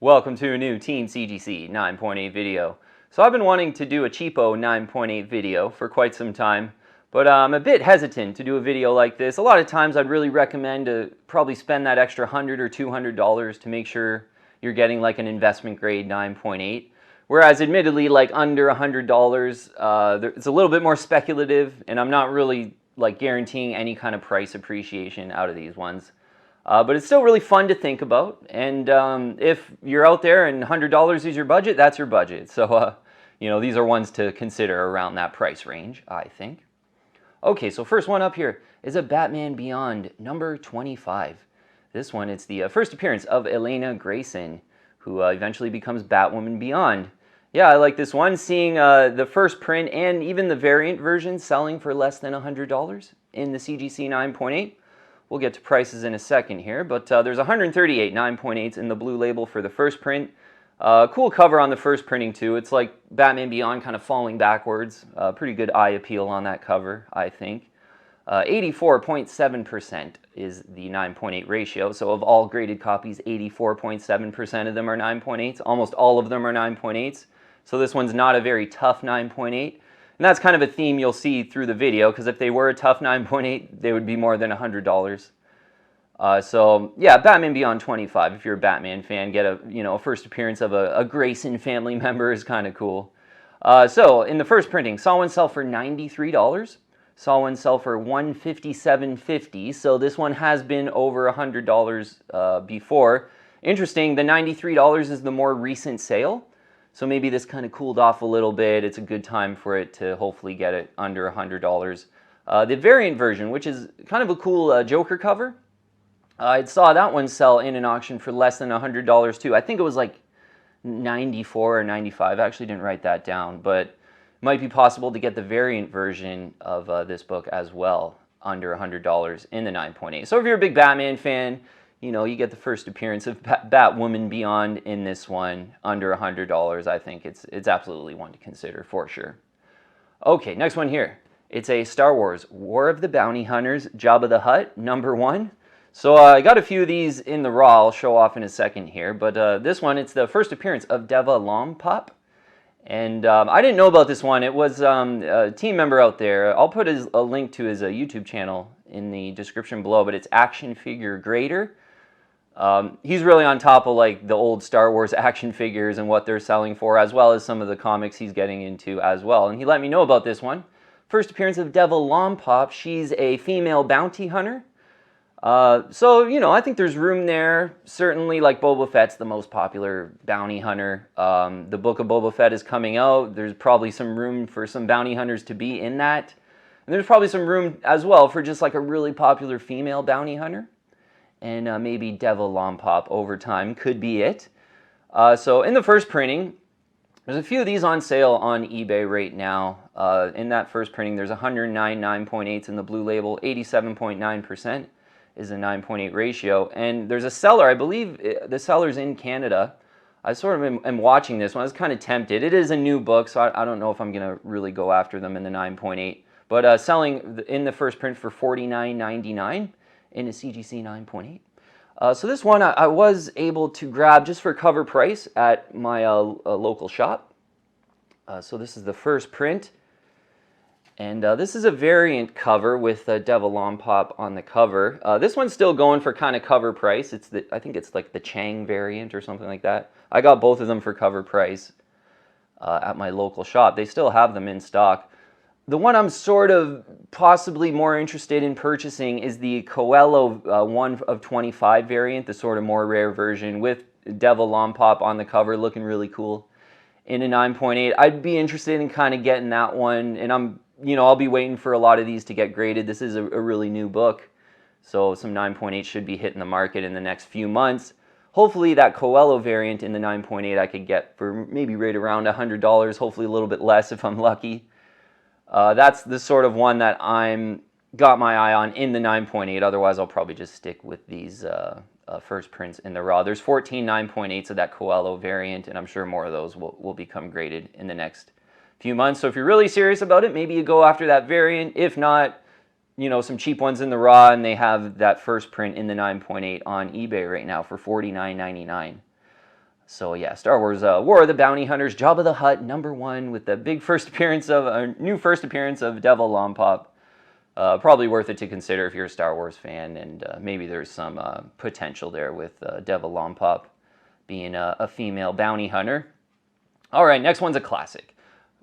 Welcome to a new Team CGC 9.8 video. So I've been wanting to do a cheapo 9.8 video for quite some time, but I'm a bit hesitant to do a video like this. A lot of times I'd really recommend to probably spend that extra $100 or $200 to make sure you're getting like an investment grade 9.8. Whereas admittedly, like under $100, it's a little bit more speculative, and I'm not really like guaranteeing any kind of price appreciation out of these ones. But it's still really fun to think about, and if you're out there and $100 is your budget, that's your budget. So, these are ones to consider around that price range, I think. Okay, so first one up here is a Batman Beyond number 25. This one, it's the first appearance of Elainna Grayson, who eventually becomes Batwoman Beyond. Yeah, I like this one, seeing the first print and even the variant version selling for less than $100 in the CGC 9.8. We'll get to prices in a second here, but there's 138 9.8s in the blue label for the first print. Cool cover on the first printing too. It's like Batman Beyond kind of falling backwards. Pretty good eye appeal on that cover, I think. 84.7% is the 9.8 ratio. So of all graded copies, 84.7% of them are 9.8s. Almost all of them are 9.8s. So this one's not a very tough 9.8. And that's kind of a theme you'll see through the video, because if they were a tough 9.8, they would be more than $100. So yeah, Batman Beyond 25. If you're a Batman fan, get a first appearance of a Grayson family member is kind of cool. So in the first printing, saw one sell for $93. Saw one sell for $157.50. So this one has been over $100 before. Interesting, the $93 is the more recent sale. So maybe this kind of cooled off a little bit. It's a good time for it to hopefully get it under $100. The variant version, which is kind of a cool Joker cover, I saw that one sell in an auction for less than $100 too. I think it was like 94 or 95. I actually didn't write that down, but it might be possible to get the variant version of this book as well under $100 in the 9.8. So if you're a big Batman fan, you get the first appearance of Batwoman Beyond in this one under $100. I think it's absolutely one to consider for sure. Okay, next one here. It's a Star Wars War of the Bounty Hunters Jabba the Hutt number 1. So I got a few of these in the raw. I'll show off in a second here. But this one, it's the first appearance of Deva Lompop. And I didn't know about this one. It was a team member out there. I'll put a link to his YouTube channel in the description below. But it's Action Figure Grader. He's really on top of like the old Star Wars action figures and what they're selling for, as well as some of the comics he's getting into as well. And he let me know about this one. First appearance of Deva Lompop. She's a female bounty hunter. So, I think there's room there. Certainly, like Boba Fett's the most popular bounty hunter. The book of Boba Fett is coming out. There's probably some room for some bounty hunters to be in that. And there's probably some room as well for just like a really popular female bounty hunter. And maybe Deva Lompop over time could be it. So in the first printing, there's a few of these on sale on eBay right now. In that first printing, there's 109 9.8s in the blue label. 87.9% is a 9.8 ratio. And there's a seller, I believe the seller's in Canada. I sort of am watching this one. I was kind of tempted. It is a new book, so I don't know if I'm going to really go after them in the 9.8. But selling in the first print for $49.99. in a CGC 9.8. So this one I was able to grab just for cover price at my local shop. So this is the first print. And this is a variant cover with Deva Lompop on the cover. This one's still going for kind of cover price. I think it's like the Chang variant or something like that. I got both of them for cover price at my local shop. They still have them in stock. The one I'm sort of possibly more interested in purchasing is the Coelho 1 of 25 variant, the sort of more rare version with Deva Lompop on the cover, looking really cool in a 9.8. I'd be interested in kind of getting that one, and I'll be waiting for a lot of these to get graded. This is a really new book, so some 9.8 should be hitting the market in the next few months. Hopefully that Coelho variant in the 9.8 I could get for maybe right around $100, hopefully a little bit less if I'm lucky. That's the sort of one that I'm got my eye on in the 9.8. Otherwise, I'll probably just stick with these first prints in the raw. There's 14 9.8s of that Coelho variant, and I'm sure more of those will become graded in the next few months. So if you're really serious about it, maybe you go after that variant. If not, some cheap ones in the raw, and they have that first print in the 9.8 on eBay right now for $49.99. So yeah, Star Wars War of the Bounty Hunters, Jabba the Hutt, #1 with the big first appearance of new first appearance of Deva Lompop. Probably worth it to consider if you're a Star Wars fan, and maybe there's some potential there with Deva Lompop being a female bounty hunter. All right, next one's a classic.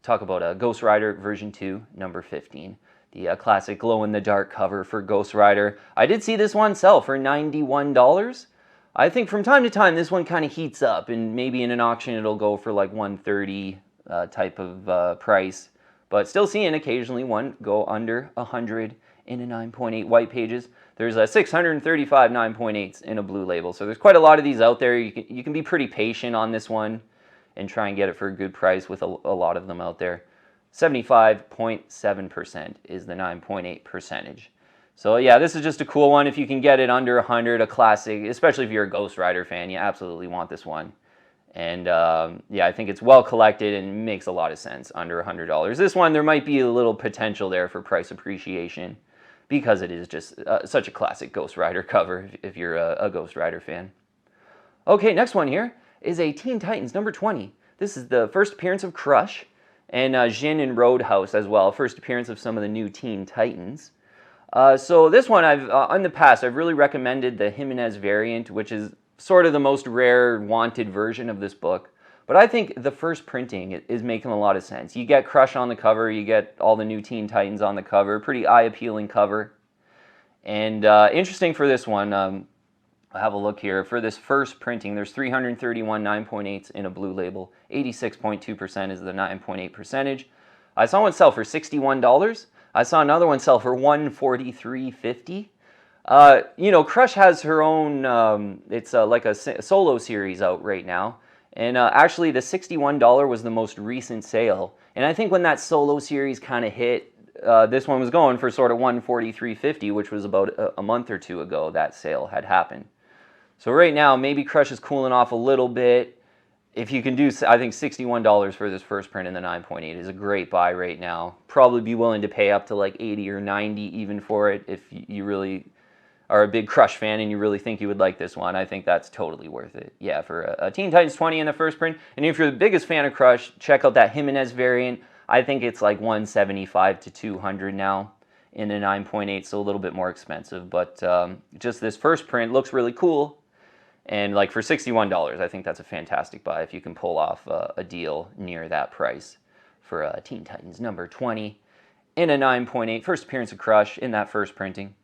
Talk about Ghost Rider version 2, number 15. The classic glow-in-the-dark cover for Ghost Rider. I did see this one sell for $91. I think from time to time this one kind of heats up, and maybe in an auction it'll go for like $130 type of price. But still seeing occasionally one go under 100 in a 9.8 white pages. There's 635 9.8s in a blue label. So there's quite a lot of these out there. You can be pretty patient on this one and try and get it for a good price with a lot of them out there. 75.7% is the 9.8 percentage. So yeah, this is just a cool one. If you can get it under 100, a classic, especially if you're a Ghost Rider fan, you absolutely want this one. And yeah, I think it's well collected and makes a lot of sense under $100. This one, there might be a little potential there for price appreciation because it is just such a classic Ghost Rider cover if you're a Ghost Rider fan. Okay, next one here is a Teen Titans number 20. This is the first appearance of Crush and Jin and Roadhouse as well. First appearance of some of the new Teen Titans. So this one, in the past, I've really recommended the Jimenez variant, which is sort of the most rare, wanted version of this book. But I think the first printing is making a lot of sense. You get Crush on the cover, you get all the new Teen Titans on the cover, pretty eye-appealing cover. And interesting for this one, I'll have a look here. For this first printing, there's 331 9.8s in a blue label. 86.2% is the 9.8 percentage. I saw one sell for $61. I saw another one sell for $143.50. You know, Crush has her own, it's like a solo series out right now. And actually, the $61 was the most recent sale. And I think when that solo series kind of hit, this one was going for sort of $143.50, which was about a month or two ago that sale had happened. So right now, maybe Crush is cooling off a little bit. If you can do, I think $61 for this first print in the 9.8 is a great buy right now. Probably be willing to pay up to like 80 or 90 even for it if you really are a big Crush fan and you really think you would like this one. I think that's totally worth it. Yeah, for a Teen Titans 20 in the first print. And if you're the biggest fan of Crush, check out that Jimenez variant. I think it's like $175 to $200 now in a 9.8, so a little bit more expensive. But just this first print looks really cool. And like for $61, I think that's a fantastic buy if you can pull off a deal near that price for Teen Titans number 20 in a 9.8. First appearance of Crush in that first printing.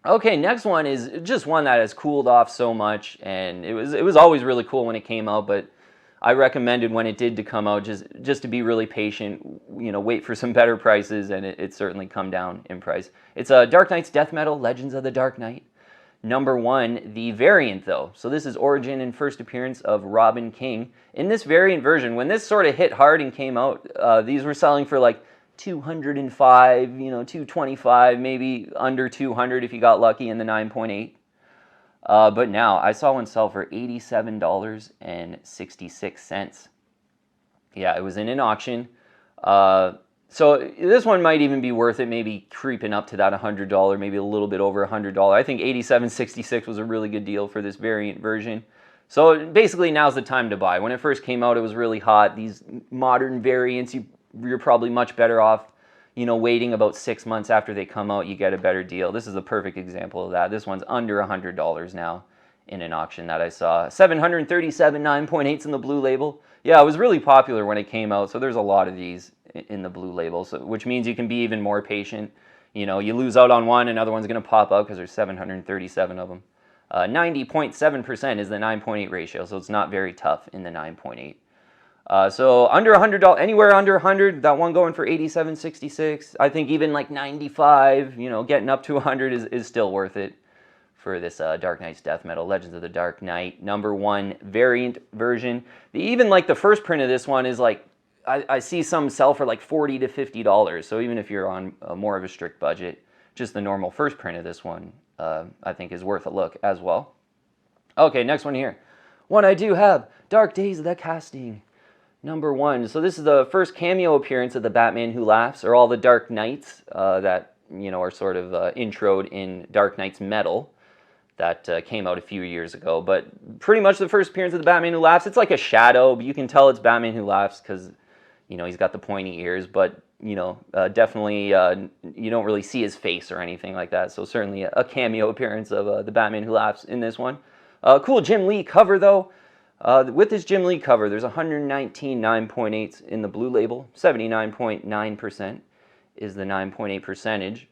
Okay, next one is just one that has cooled off so much, and it was always really cool when it came out, but I recommended when it did to come out just to be really patient, you know, wait for some better prices, and it certainly come down in price. It's Dark Knight's Death Metal, Legends of the Dark Knight. Number 1, the variant though. So this is origin and first appearance of Robin King. In this variant version, when this sort of hit hard and came out, these were selling for like $205, you know, $225, maybe under $200 if you got lucky in the 9.8. But now I saw one sell for $87.66. Yeah, it was in an auction. So this one might even be worth it, maybe creeping up to that $100, maybe a little bit over $100. I think $87.66 was a really good deal for this variant version. So basically now's the time to buy. When it first came out, it was really hot. These modern variants, you're probably much better off, you know, waiting about 6 months after they come out, you get a better deal. This is a perfect example of that. This one's under $100 now in an auction that I saw. 737 9.8s in the blue label. Yeah, it was really popular when it came out, so there's a lot of these in the blue label, so, which means you can be even more patient. You know, you lose out on one, another one's going to pop out because there's 737 of them. 90.7% is the 9.8 ratio, so it's not very tough in the 9.8. So under $100, anywhere under 100, that one going for $87.66. I think even like 95, you know, getting up to 100 is still worth it for this Dark Knight's Death Metal, Legends of the Dark Knight, number 1 variant version. Even like the first print of this one is like, I see some sell for like $40 to $50. So even if you're on more of a strict budget, just the normal first print of this one, I think is worth a look as well. Okay, next one here. One I do have, Dark Days of the Casting, number 1. So this is the first cameo appearance of the Batman Who Laughs, or all the Dark Knights that, you know, are sort of introed in Dark Knight's metal. that came out a few years ago. But pretty much the first appearance of the Batman Who Laughs. It's like a shadow, but you can tell it's Batman Who Laughs because, you know, he's got the pointy ears. But, you know, definitely you don't really see his face or anything like that. So certainly a cameo appearance of the Batman Who Laughs in this one. Cool Jim Lee cover, though. With this Jim Lee cover, there's 119 9.8s in the blue label. 79.9% is the 9.8 percentage.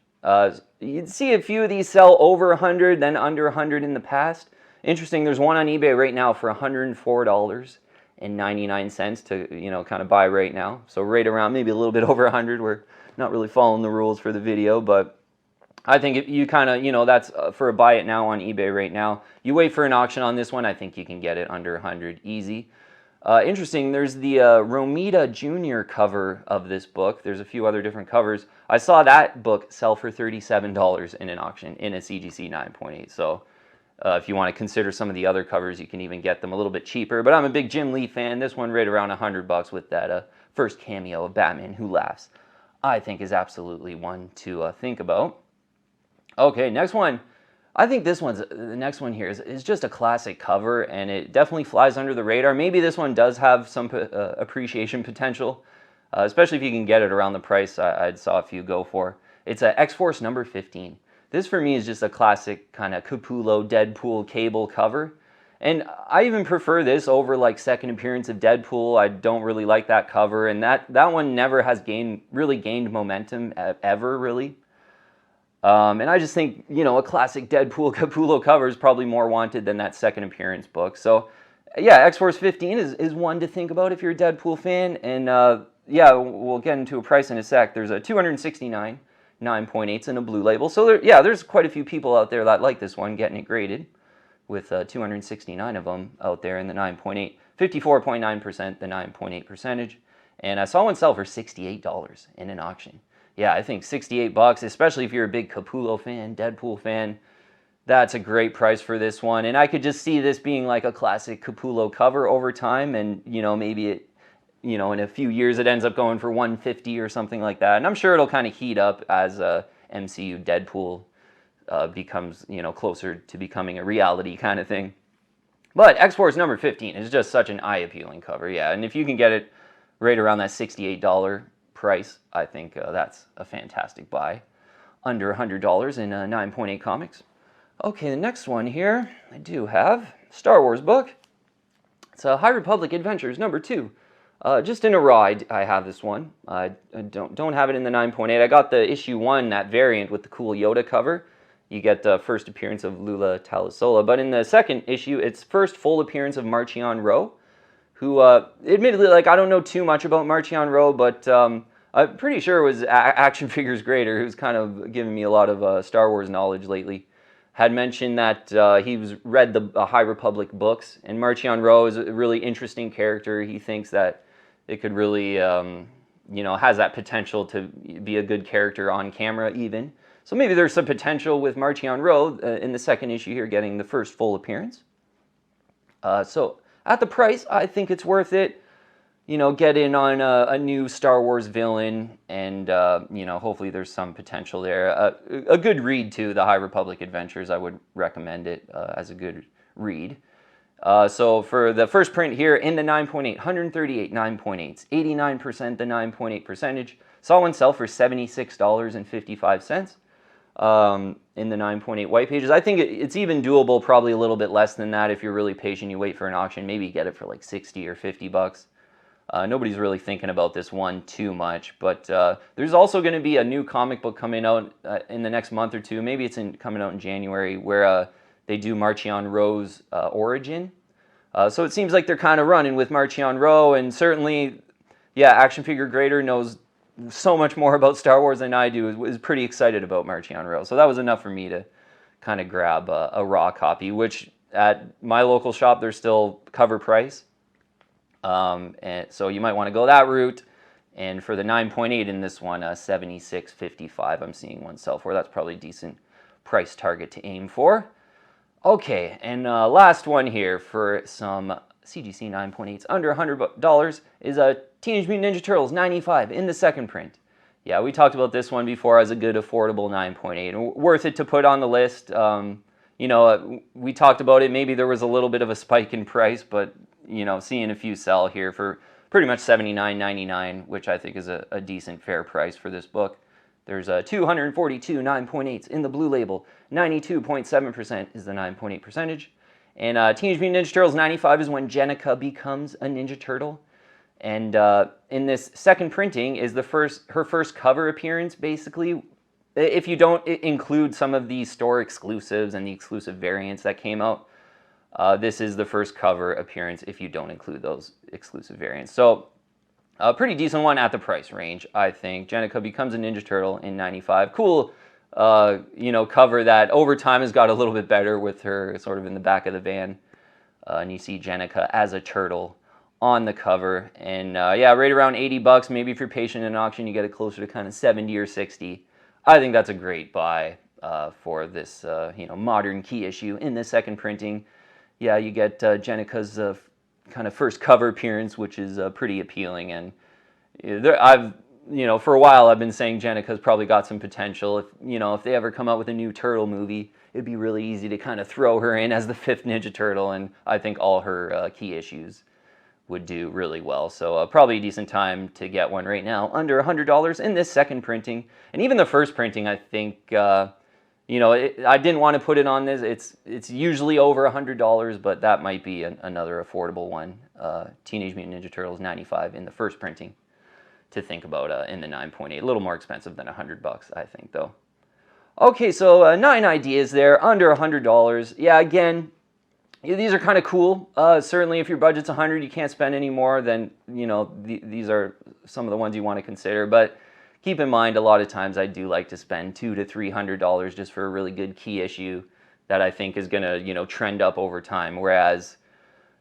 You'd see a few of these sell over 100, then under 100 in the past. Interesting, there's one on eBay right now for $104.99 to, you know, kind of buy right now. So right around maybe a little bit over 100. We're not really following the rules for the video, but I think if you kind of, you know, that's for a buy it now on eBay right now. You wait for an auction on this one, I think you can get it under 100 easy. Interesting, there's the Romita Jr. cover of this book. There's a few other different covers. I saw that book sell for $37 in an auction in a CGC 9.8. So if you want to consider some of the other covers, you can even get them a little bit cheaper. But I'm a big Jim Lee fan. This one right around $100 with that first cameo of Batman Who Laughs, I think is absolutely one to think about. Okay, next one. I think the next one here is just a classic cover, and it definitely flies under the radar. Maybe this one does have some appreciation potential, especially if you can get it around the price I saw a few go for. It's a X-Force number 15. This for me is just a classic kind of Capullo Deadpool Cable cover. And I even prefer this over like second appearance of Deadpool. I don't really like that cover, and that one never has really gained momentum ever, really. And I just think, you know, a classic Deadpool Capullo cover is probably more wanted than that second appearance book. So, yeah, X-Force 15 is one to think about if you're a Deadpool fan. And, yeah, we'll get into a price in a sec. There's a 269 9.8s in a blue label. So, there's quite a few people out there that like this one, getting it graded with 269 of them out there in the 9.8. 54.9% the 9.8 percentage. And I saw one sell for $68 in an auction. Yeah, I think $68, especially if you're a big Capullo fan, Deadpool fan, that's a great price for this one. And I could just see this being like a classic Capullo cover over time, and, you know, maybe it, you know, in a few years it ends up going for $150 or something like that. And I'm sure it'll kind of heat up as MCU Deadpool becomes, you know, closer to becoming a reality kind of thing. But X-Force number 15 is just such an eye-appealing cover, yeah. And if you can get it right around that $68 price, I think that's a fantastic buy. Under $100 in 9.8 comics. Okay, the next one here, I do have Star Wars book. It's a High Republic Adventures number 2. Just in a raw, I have this one. I don't have it in the 9.8. I got the issue 1, that variant with the cool Yoda cover. You get the first appearance of Lula Talasola. But in the second issue, it's first full appearance of Marchion Ro, who, admittedly, like, I don't know too much about Marchion Ro, but I'm pretty sure it was Action Figures Grader, who's kind of given me a lot of Star Wars knowledge lately, had mentioned that he's read the High Republic books, and Marchion Ro is a really interesting character. He thinks that it could really, you know, has that potential to be a good character on camera even. So maybe there's some potential with Marchion Ro in the second issue here getting the first full appearance. So at the price, I think it's worth it. You know, get in on a new Star Wars villain, and, you know, hopefully there's some potential there. A good read, too, the High Republic Adventures. I would recommend it as a good read. So for the first print here in the 9.8, 138 9.8s, 89% the 9.8 percentage. Saw one sell for $76.55 in the 9.8 white pages. I think it's even doable, probably a little bit less than that if you're really patient. You wait for an auction, maybe you get it for like 60 or 50 bucks. Nobody's really thinking about this one too much, but there's also going to be a new comic book coming out in the next month or two. Maybe it's coming out in January, where they do Marchion Ro's origin. So it seems like they're kind of running with Marchion Ro, and certainly, yeah, Action Figure Grader knows so much more about Star Wars than I do. Is pretty excited about Marchion Ro, so that was enough for me to kind of grab a raw copy, which at my local shop they're still cover price. And so you might want to go that route. And for the 9.8 in this one, $76.55 I'm seeing one sell for. That's probably a decent price target to aim for. Okay, and last one here for some CGC 9.8s under $100 is a Teenage Mutant Ninja Turtles 95 in the second print. Yeah, we talked about this one before as a good affordable 9.8. Worth it to put on the list. you know, we talked about it. Maybe there was a little bit of a spike in price, but, you know, seeing a few sell here for pretty much $79.99, which I think is a decent fair price for this book. There's 242 9.8s in the blue label. 92.7% is the 9.8 percentage. And Teenage Mutant Ninja Turtles 95 is when Jennika becomes a Ninja Turtle. And in this second printing is her first cover appearance, basically. If you don't include some of the store exclusives and the exclusive variants that came out, this is the first cover appearance if you don't include those exclusive variants. So a pretty decent one at the price range, I think. Jennika becomes a Ninja Turtle in 95. Cool, you know, cover that over time has got a little bit better with her sort of in the back of the van. And you see Jennika as a turtle on the cover. And yeah, right around 80 bucks. Maybe if you're patient in auction, you get it closer to kind of 70 or 60. I think that's a great buy for this, you know, modern key issue in the second printing. Yeah, you get Jennika's kind of first cover appearance, which is pretty appealing. And you know, for a while I've been saying Jennika's probably got some potential. If, you know, if they ever come out with a new Turtle movie, it'd be really easy to kind of throw her in as the 5th Ninja Turtle, and I think all her key issues would do really well. So probably a decent time to get one right now, under $100 in this second printing. And even the first printing, I think, you know, I didn't want to put it on this. It's usually over $100, but that might be another affordable one. Teenage Mutant Ninja Turtles 95 in the first printing to think about in the 9.8. A little more expensive than $100, I think, though. Okay, so 9 ideas there, under $100. Yeah, again, these are kind of cool. Certainly, if your budget's $100, you can't spend any more, then, you know, these are some of the ones you want to consider. But keep in mind, a lot of times I do like to spend $200 to $300 just for a really good key issue that I think is going to, you know, trend up over time. Whereas,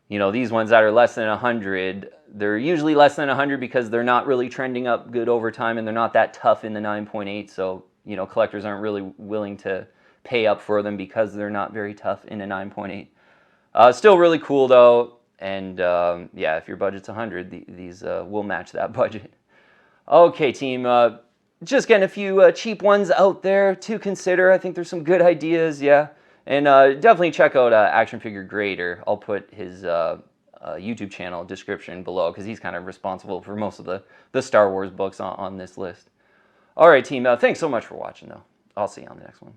you know, these ones that are less than 100, they're usually less than 100 because they're not really trending up good over time, and they're not that tough in the 9.8. So, you know, collectors aren't really willing to pay up for them because they're not very tough in a 9.8. Still really cool though, and yeah, if your budget's 100, these will match that budget. Okay, team, just getting a few cheap ones out there to consider. I think there's some good ideas, yeah. And definitely check out Action Figure Grader. I'll put his YouTube channel description below because he's kind of responsible for most of the Star Wars books on this list. All right, team, thanks so much for watching though. I'll see you on the next one.